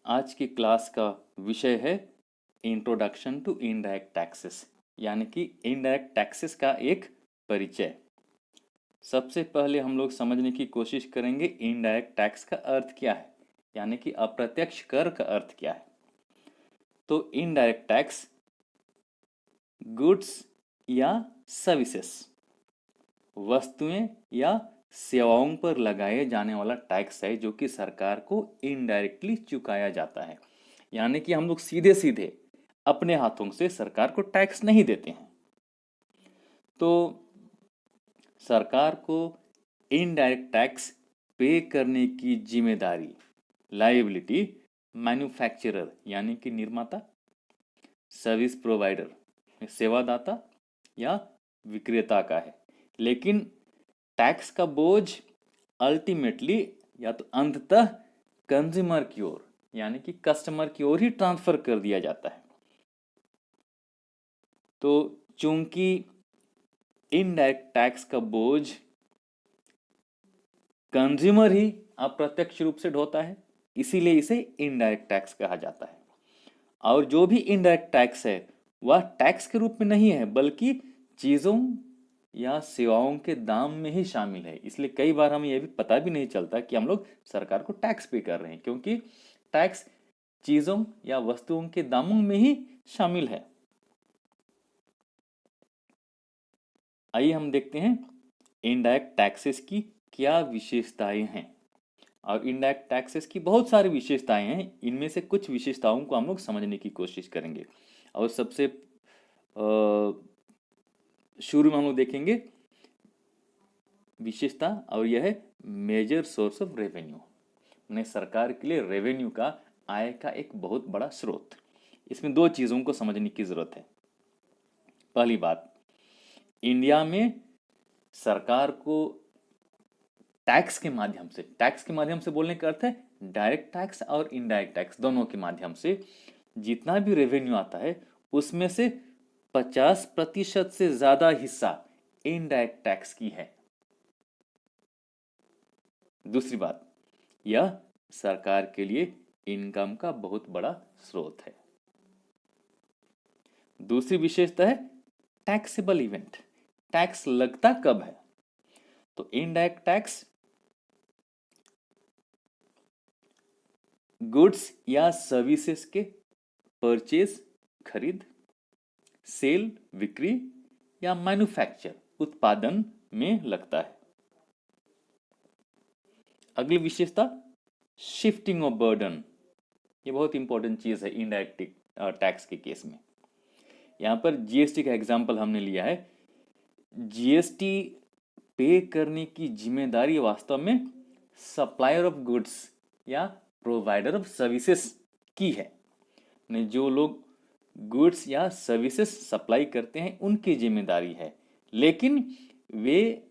आज की क्लास का विषय है इंट्रोडक्शन टू इनडायरेक्ट टैक्सेस, यानी कि इनडायरेक्ट टैक्सेस का एक परिचय। सबसे पहले हम लोग समझने की कोशिश करेंगे इनडायरेक्ट टैक्स का अर्थ क्या है, यानी कि अप्रत्यक्ष कर का अर्थ क्या है। तो इनडायरेक्ट टैक्स गुड्स या सर्विसेज, वस्तुएं या सेवाओं पर लगाए जाने वाला टैक्स है जो कि सरकार को इनडायरेक्टली चुकाया जाता है। यानी कि हम लोग सीधे सीधे अपने हाथों से सरकार को टैक्स नहीं देते हैं। तो सरकार को इनडायरेक्ट टैक्स पे करने की जिम्मेदारी, लायबिलिटी मैन्युफैक्चरर यानी कि निर्माता, सर्विस प्रोवाइडर सेवादाता या विक्रेता का है। लेकिन टैक्स का बोझ अल्टीमेटली या तो अंततः कंज्यूमर की ओर यानी कि कस्टमर की ओर ही ट्रांसफर कर दिया जाता है। तो चूंकि इनडायरेक्ट टैक्स का बोझ कंज्यूमर ही अप्रत्यक्ष रूप से ढोता है, इसीलिए इसे इनडायरेक्ट टैक्स कहा जाता है। और जो भी इनडायरेक्ट टैक्स है वह टैक्स के रूप में नहीं है, बल्कि चीजों या सेवाओं के दाम में ही शामिल है। इसलिए कई बार हमें यह भी पता भी नहीं चलता कि हम लोग सरकार को टैक्स पे कर रहे हैं, क्योंकि टैक्स चीजों या वस्तुओं के दामों में ही शामिल है। आइए हम देखते हैं इनडायरेक्ट टैक्सेस की क्या विशेषताएं हैं। और इनडायरेक्ट टैक्सेस की बहुत सारी विशेषताएं हैं, इनमें से कुछ विशेषताओं को हम लोग समझने की कोशिश करेंगे। और सबसे शुरू में हम लोग देखेंगे विशेषता, और यह है मेजर सोर्स ऑफ रेवेन्यू। ने सरकार के लिए रेवेन्यू का, आय का एक बहुत बड़ा स्रोत। इसमें दो चीजों को समझने की जरूरत है। पहली बात, इंडिया में सरकार को टैक्स के माध्यम से बोलने का अर्थ है डायरेक्ट टैक्स और इनडायरेक्ट टैक्स दोनों के माध्यम से जितना भी रेवेन्यू आता है उसमें से 50% से ज्यादा हिस्सा इनडायरेक्ट टैक्स की है। दूसरी बात, यह सरकार के लिए इनकम का बहुत बड़ा स्रोत है। दूसरी विशेषता है टैक्सेबल इवेंट। टैक्स लगता कब है? तो इनडायरेक्ट टैक्स गुड्स या सर्विसेज के परचेज खरीद, सेल विक्री या मैन्युफैक्चर उत्पादन में लगता है। अगली विशेषता शिफ्टिंग ऑफ बर्डन। ये बहुत इंपॉर्टेंट चीज है इनडायरेक्ट टैक्स के केस में। यहां पर जीएसटी का एग्जांपल हमने लिया है। जीएसटी पे करने की जिम्मेदारी वास्तव में सप्लायर ऑफ गुड्स या प्रोवाइडर ऑफ सर्विसेज की है। जो लोग गुड्स या सर्विसेज सप्लाई करते हैं उनकी जिम्मेदारी है, लेकिन वे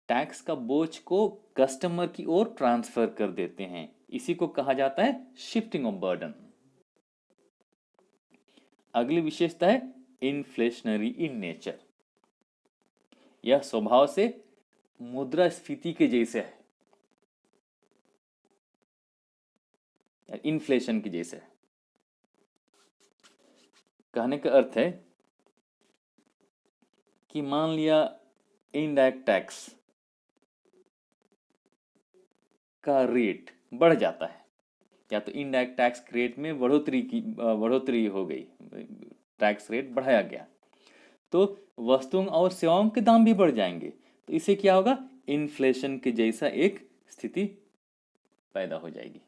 टैक्स का बोझ को कस्टमर की ओर ट्रांसफर कर देते हैं। इसी को कहा जाता है शिफ्टिंग ऑफ बर्डन। अगली विशेषता है इन्फ्लेशनरी इन नेचर। यह स्वभाव से मुद्रास्फीति के जैसे है, इन्फ्लेशन के जैसे है। कहने का अर्थ है कि मान लिया इनडायरेक्ट टैक्स का रेट बढ़ जाता है, या तो इनडायरेक्ट टैक्स रेट में बढ़ोतरी हो गई, टैक्स रेट बढ़ाया गया, तो वस्तुओं और सेवाओं के दाम भी बढ़ जाएंगे। तो इससे क्या होगा? इन्फ्लेशन के जैसा एक स्थिति पैदा हो जाएगी।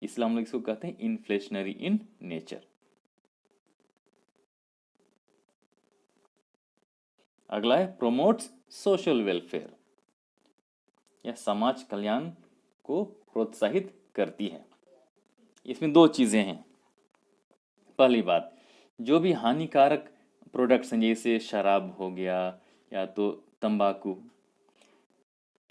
इसलिए हम लोग इसको कहते हैं इन्फ्लेशनरी इन नेचर। अगला है प्रोमोट्स सोशल वेलफेयर। यह समाज कल्याण को प्रोत्साहित करती है। इसमें दो चीजें हैं। पहली बात, जो भी हानिकारक प्रोडक्ट्स हैं जैसे शराब हो गया या तो तंबाकू,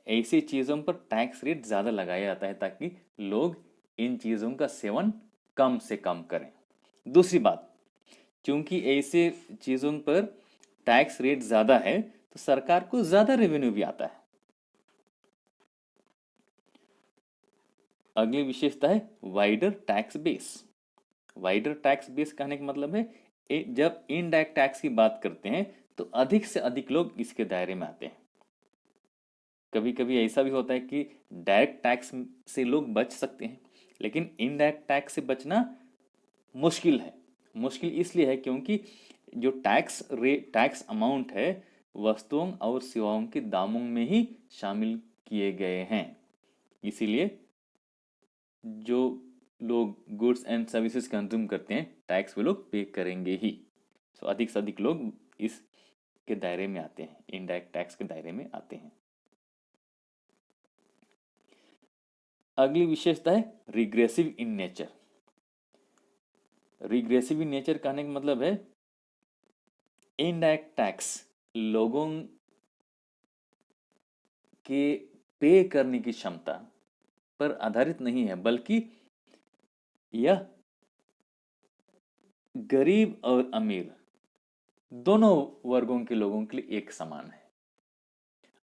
ऐसी चीज़ों पर टैक्स रेट ज़्यादा लगाया जाता है ताकि लोग इन चीज़ों का सेवन कम से कम करें। दूसरी बात, चूंकि ऐसे चीज़ों पर टैक्स रेट ज़्यादा है तो सरकार को ज़्यादा रेवेन्यू भी आता है। अगली विशेषता है wider tax base. Wider tax base कहने का मतलब है जब इनडायरेक्ट टैक्स की बात करते हैं तो अधिक से अधिक लोग इसके दायरे में आते हैं। कभी कभी ऐसा भी होता है कि डायरेक्ट टैक्स से लोग बच सकते हैं, लेकिन इनडायरेक्ट टैक्स से बचना मुश्किल है। मुश्किल इसलिए है क्योंकि जो टैक्स अमाउंट है वस्तुओं और सेवाओं के दामों में ही शामिल किए गए हैं। इसीलिए जो लोग गुड्स एंड सर्विसेज कंज्यूम करते हैं टैक्स वो लोग पे करेंगे ही। सो अधिक से अधिक लोग इसके दायरे में आते हैं, इनडायरेक्ट टैक्स के दायरे में आते हैं। अगली विशेषता है regressive in nature. Regressive in nature कहने का मतलब है इनडायरेक्ट टैक्स लोगों के पे करने की क्षमता पर आधारित नहीं है, बल्कि यह गरीब और अमीर दोनों वर्गों के लोगों के लिए एक समान है।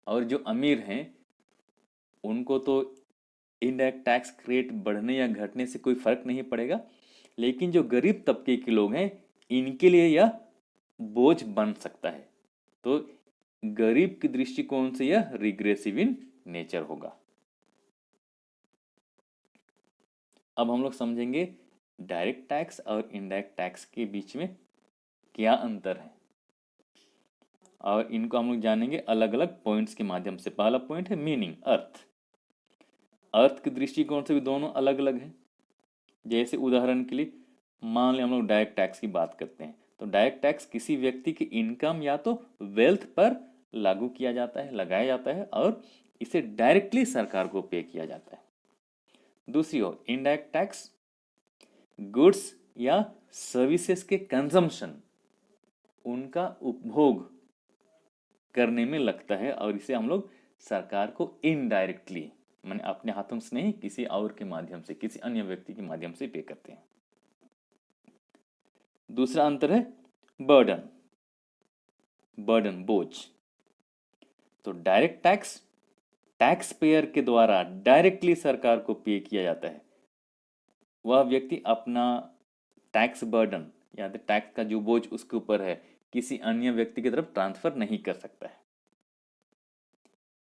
और जो अमीर हैं उनको तो इनडायरेक्ट टैक्स रेट बढ़ने या घटने से कोई फर्क नहीं पड़ेगा, लेकिन जो गरीब तबके के लोग हैं इनके लिए यह बोझ बन सकता है। तो गरीब के दृष्टिकोण से यह रिग्रेसिव इन नेचर होगा। अब हम लोग समझेंगे डायरेक्ट टैक्स और इनडायरेक्ट टैक्स के बीच में क्या अंतर है, और इनको हम लोग जानेंगे अलग अलग पॉइंट्स के माध्यम से। पहला पॉइंट है मीनिंग, अर्थ। अर्थ के दृष्टिकोण से भी दोनों अलग अलग हैं। जैसे उदाहरण के लिए मान लें हम लोग डायरेक्ट टैक्स की बात करते हैं, तो डायरेक्ट टैक्स किसी व्यक्ति की इनकम या तो वेल्थ पर लागू किया जाता है, लगाया जाता है, और इसे डायरेक्टली सरकार को पे किया जाता है। दूसरी ओर इनडायरेक्ट टैक्स गुड्स या सर्विसेज के कंजम्पशन, उनका उपभोग करने में लगता है, और इसे हम लोग सरकार को इनडायरेक्टली, माने अपने हाथों से नहीं, किसी और के माध्यम से, किसी अन्य व्यक्ति के माध्यम से पे करते हैं। दूसरा अंतर है बर्डन। बर्डन, बोझ। तो डायरेक्ट टैक्स टैक्स पेयर के द्वारा डायरेक्टली सरकार को पे किया जाता है। वह व्यक्ति अपना टैक्स बर्डन या टैक्स का जो बोझ उसके ऊपर है किसी अन्य व्यक्ति की तरफ ट्रांसफर नहीं कर सकता है।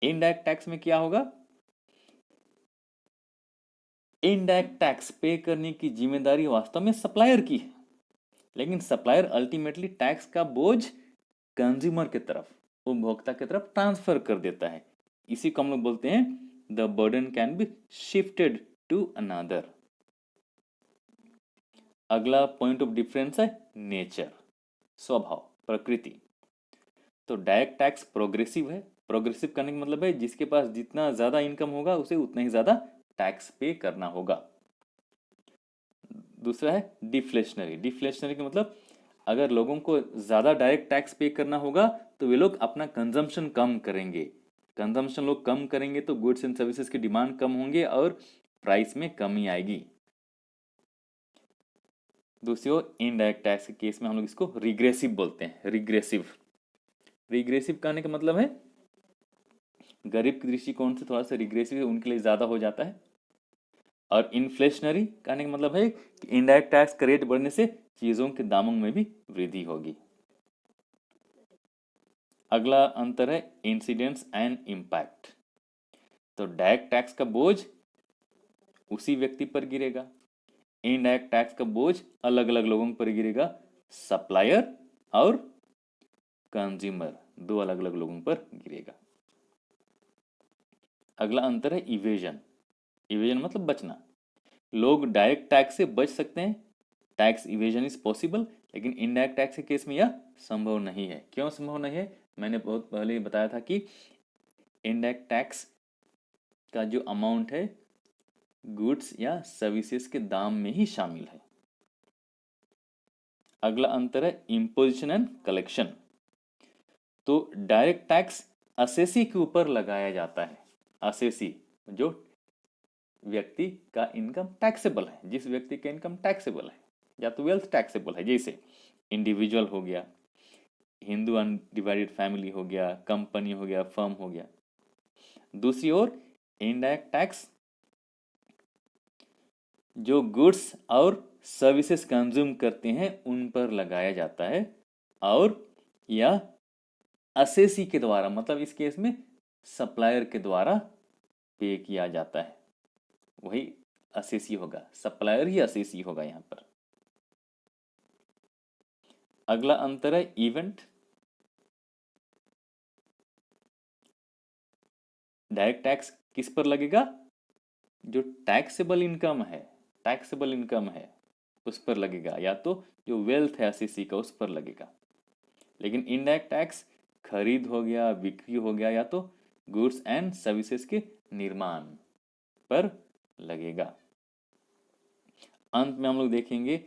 इनडायरेक्ट टैक्स में क्या होगा, इनडायरेक्ट टैक्स पे करने की जिम्मेदारी वास्तव में सप्लायर की है, लेकिन सप्लायर अल्टीमेटली टैक्स का बोझ कंज्यूमर की तरफ, उपभोक्ता की तरफ ट्रांसफर कर देता है। इसी को हम लोग बोलते हैं the burden can be shifted to another. अगला पॉइंट ऑफ डिफरेंस है नेचर, स्वभाव, प्रकृति। तो डायरेक्ट टैक्स प्रोग्रेसिव है। प्रोग्रेसिव करने का मतलब है जिसके पास जितना ज्यादा इनकम होगा उसे उतना ही ज्यादा टैक्स पे करना होगा। दूसरा है डिफ्लेशनरी। डिफ्लेशनरी का मतलब अगर लोगों को ज्यादा डायरेक्ट टैक्स पे करना होगा तो वे लोग अपना कंजम्पशन कम करेंगे। कंजम्पशन लोग कम करेंगे तो गुड्स एंड सर्विसेज की डिमांड कम होंगे और प्राइस में कमी आएगी। दूसरी ओर इनडायरेक्ट टैक्स के केस में हम लोग इसको रिग्रेसिव बोलते हैं। रिग्रेसिव रिग्रेसिव कहने का मतलब है गरीब के दृष्टिकोण से थोड़ा सा रिग्रेसिव उनके लिए ज्यादा हो जाता है। और इन्फ्लेशनरी कहने का मतलब है कि इनडायरेक्ट टैक्स का रेट बढ़ने से चीजों के दामों में भी वृद्धि होगी। अगला अंतर है इंसिडेंट्स एंड इम्पैक्ट। तो डायरेक्ट टैक्स का बोझ उसी व्यक्ति पर गिरेगा, इनडायरेक्ट टैक्स का बोझ अलग अलग लोगों पर गिरेगा, सप्लायर और कंज्यूमर, दो अलग अलग लोगों पर गिरेगा। अगला अंतर है इवेजन। इवेजन मतलब बचना। लोग डायरेक्ट टैक्स से बच सकते हैं, टैक्स इवेजन इज पॉसिबल, लेकिन इनडायरेक्ट टैक्स के केस में यह संभव नहीं है। क्यों संभव नहीं है, मैंने बहुत पहले ही बताया था कि इनडायरेक्ट टैक्स का जो अमाउंट है गुड्स या सर्विसेज के दाम में ही शामिल है। अगला अंतर है इम्पोजिशन एंड कलेक्शन। तो डायरेक्ट टैक्स असेसी के ऊपर लगाया जाता है। असेसी जो व्यक्ति का इनकम टैक्सेबल है, जिस व्यक्ति का इनकम टैक्सेबल है या तो वेल्थ टैक्सेबल है, जैसे इंडिविजुअल हो गया, हिंदू अनडिवाइडेड फैमिली हो गया, कंपनी हो गया, फर्म हो गया। दूसरी ओर इनडायरेक्ट टैक्स जो गुड्स और सर्विसेज कंज्यूम करते हैं उन पर लगाया जाता है, और यह असेसी के द्वारा, मतलब इस केस में सप्लायर के द्वारा पे किया जाता है। वही असेसी होगा, सप्लायर ही असेसी होगा यहां पर। अगला अंतर है इवेंट। डायरेक्ट टैक्स किस पर लगेगा? जो टैक्सेबल इनकम है उस पर लगेगा, या तो जो वेल्थ है असेसी का उस पर लगेगा। लेकिन इनडायरेक्ट टैक्स खरीद हो गया, बिक्री हो गया, या तो गुड्स एंड सर्विसेज के निर्माण पर लगेगा। अंत में हम लोग देखेंगे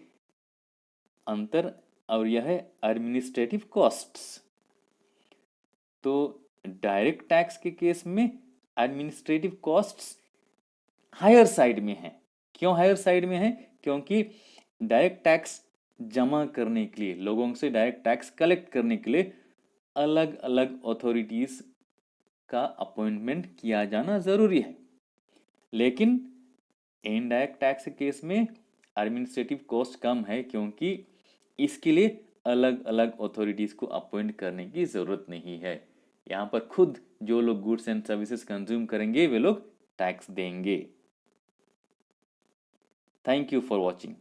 अंतर, और यह है एडमिनिस्ट्रेटिव कॉस्ट्स। तो डायरेक्ट टैक्स के केस में एडमिनिस्ट्रेटिव कॉस्ट्स हायर साइड में है। क्यों हायर साइड में है? क्योंकि डायरेक्ट टैक्स जमा करने के लिए, लोगों से डायरेक्ट टैक्स कलेक्ट करने के लिए अलग अलग अथॉरिटीज का अपॉइंटमेंट किया जाना जरूरी है। लेकिन इनडायरेक्ट टैक्स के केस में एडमिनिस्ट्रेटिव कॉस्ट कम है, क्योंकि इसके लिए अलग अलग अथॉरिटीज को अपॉइंट करने की जरूरत नहीं है। यहाँ पर खुद जो लोग गुड्स एंड सर्विसेज कंज्यूम करेंगे वे लोग टैक्स देंगे। Thank you for watching.